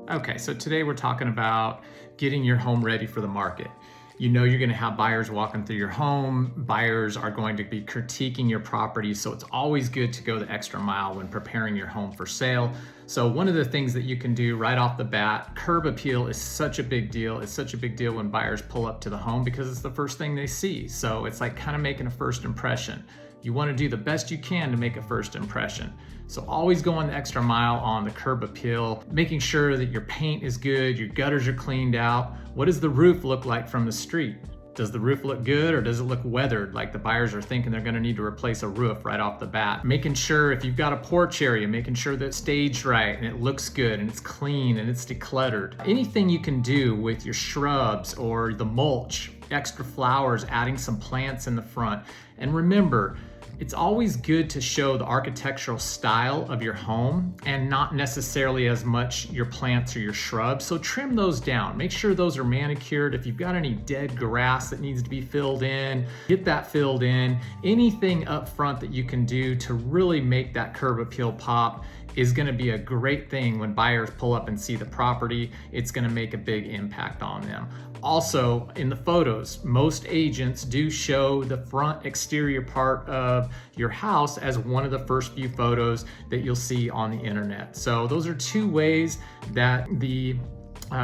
Okay, so today we're talking about getting your home ready for the market. You know you're going to have buyers walking through your home. Buyers are going to be critiquing your property, so it's always good to go the extra mile when preparing your home for sale. So one of the things that you can do right off the bat, curb appeal is such a big deal. It's such a big deal when buyers pull up to the home because it's the first thing they see. So it's like kind of making a first impression. You want to do the best you can to make a first impression. So always going the extra mile on the curb appeal, making sure that your paint is good, your gutters are cleaned out. What does the roof look like from the street? Does the roof look good or does it look weathered? Like the buyers are thinking they're gonna need to replace a roof right off the bat. Making sure if you've got a porch area, making sure that it's staged right and it looks good and it's clean and it's decluttered. Anything you can do with your shrubs or the mulch, extra flowers, adding some plants in the front. And remember, it's always good to show the architectural style of your home and not necessarily as much your plants or your shrubs. So trim those down. Make sure those are manicured. If you've got any dead grass that needs to be filled in, get that filled in. Anything up front that you can do to really make that curb appeal pop is going to be a great thing when buyers pull up and see the property. It's going to make a big impact on them. Also, in the photos, most agents do show the front exterior part of your house as one of the first few photos that you'll see on the internet. So those are two ways that the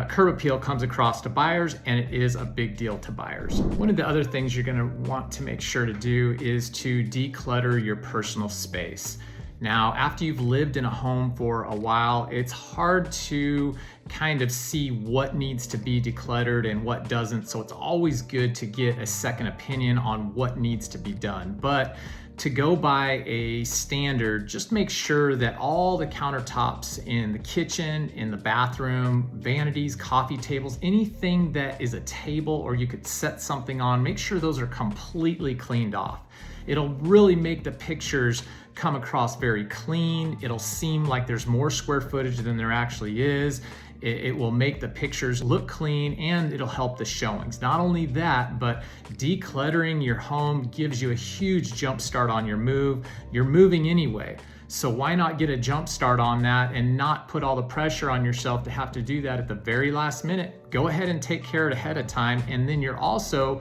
curb appeal comes across to buyers, and it is a big deal to buyers. One of the other things you're going to want to make sure to do is to declutter your personal space. Now, after you've lived in a home for a while, it's hard to kind of see what needs to be decluttered and what doesn't. So it's always good to get a second opinion on what needs to be done. But to go by a standard, just make sure that all the countertops in the kitchen, in the bathroom, vanities, coffee tables, anything that is a table or you could set something on, make sure those are completely cleaned off. It'll really make the pictures come across very clean. It'll seem like there's more square footage than there actually is. It will make the pictures look clean and it'll help the showings. Not only that, but decluttering your home gives you a huge jump start on your move. You're moving anyway. So why not get a jump start on that and not put all the pressure on yourself to have to do that at the very last minute? Go ahead and take care of it ahead of time. And then you're also,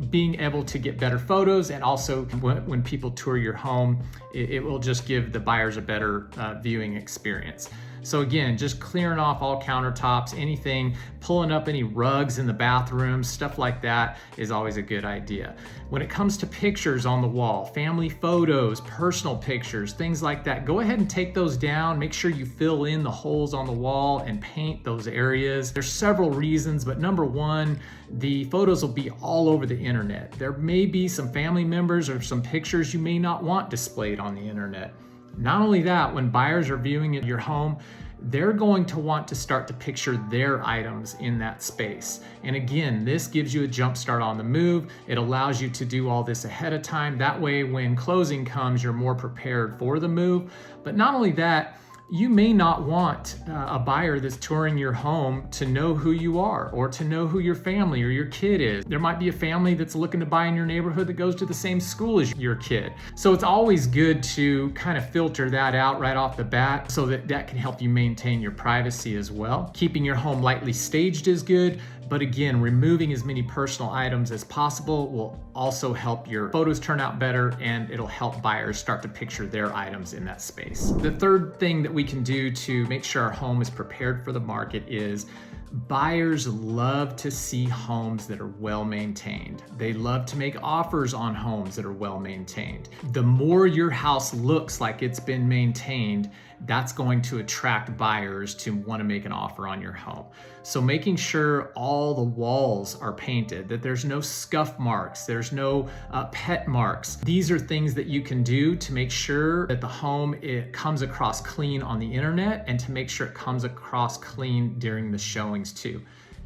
being able to get better photos. And also when people tour your home, it will just give the buyers a better viewing experience. So again, just clearing off all countertops, anything, pulling up any rugs in the bathroom, stuff like that is always a good idea. When it comes to pictures on the wall, family photos, personal pictures, things like that, go ahead and take those down. Make sure you fill in the holes on the wall and paint those areas. There's several reasons, but number one, the photos will be all over the internet. There may be some family members or some pictures you may not want displayed on the internet. Not only that, when buyers are viewing your home, they're going to want to start to picture their items in that space. And again, this gives you a jump start on the move. It allows you to do all this ahead of time. That way, when closing comes, you're more prepared for the move. But not only that, you may not want a buyer that's touring your home to know who you are or to know who your family or your kid is. There might be a family that's looking to buy in your neighborhood that goes to the same school as your kid. So it's always good to kind of filter that out right off the bat so that can help you maintain your privacy as well. Keeping your home lightly staged is good, but again, removing as many personal items as possible will also help your photos turn out better, and it'll help buyers start to picture their items in that space. The third thing that we can do to make sure our home is prepared for the market is buyers love to see homes that are well maintained. They love to make offers on homes that are well maintained. The more your house looks like it's been maintained, that's going to attract buyers to want to make an offer on your home. So making sure all the walls are painted, that there's no scuff marks, there's no pet marks. These are things that you can do to make sure that the home, it comes across clean on the internet and to make sure it comes across clean during the showings too.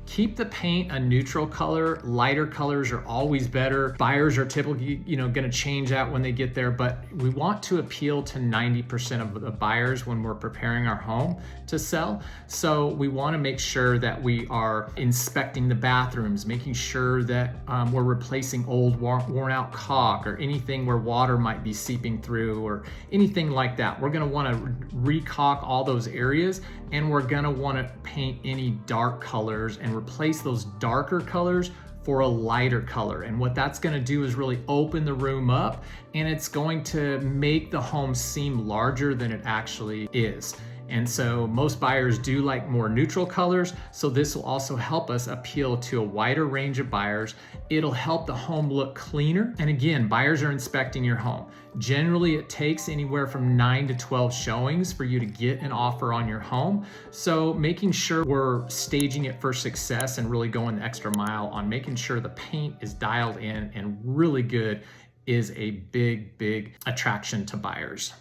Keep the paint a neutral color. Lighter colors are always better. Buyers are typically, going to change that when they get there, but we want to appeal to 90% of the buyers when we're preparing our home to sell. So we want to make sure that we are inspecting the bathrooms, making sure that we're replacing old worn out caulk or anything where water might be seeping through or anything like that. We're going to want to re-caulk all those areas, and we're going to want to paint any dark colors and replace those darker colors for a lighter color. And what that's going to do is really open the room up, and it's going to make the home seem larger than it actually is. And so most buyers do like more neutral colors, so this will also help us appeal to a wider range of buyers. It'll help the home look cleaner. And again, buyers are inspecting your home. Generally, it takes anywhere from 9 to 12 showings for you to get an offer on your home. So making sure we're staging it for success and really going the extra mile on making sure the paint is dialed in and really good is a big, big attraction to buyers.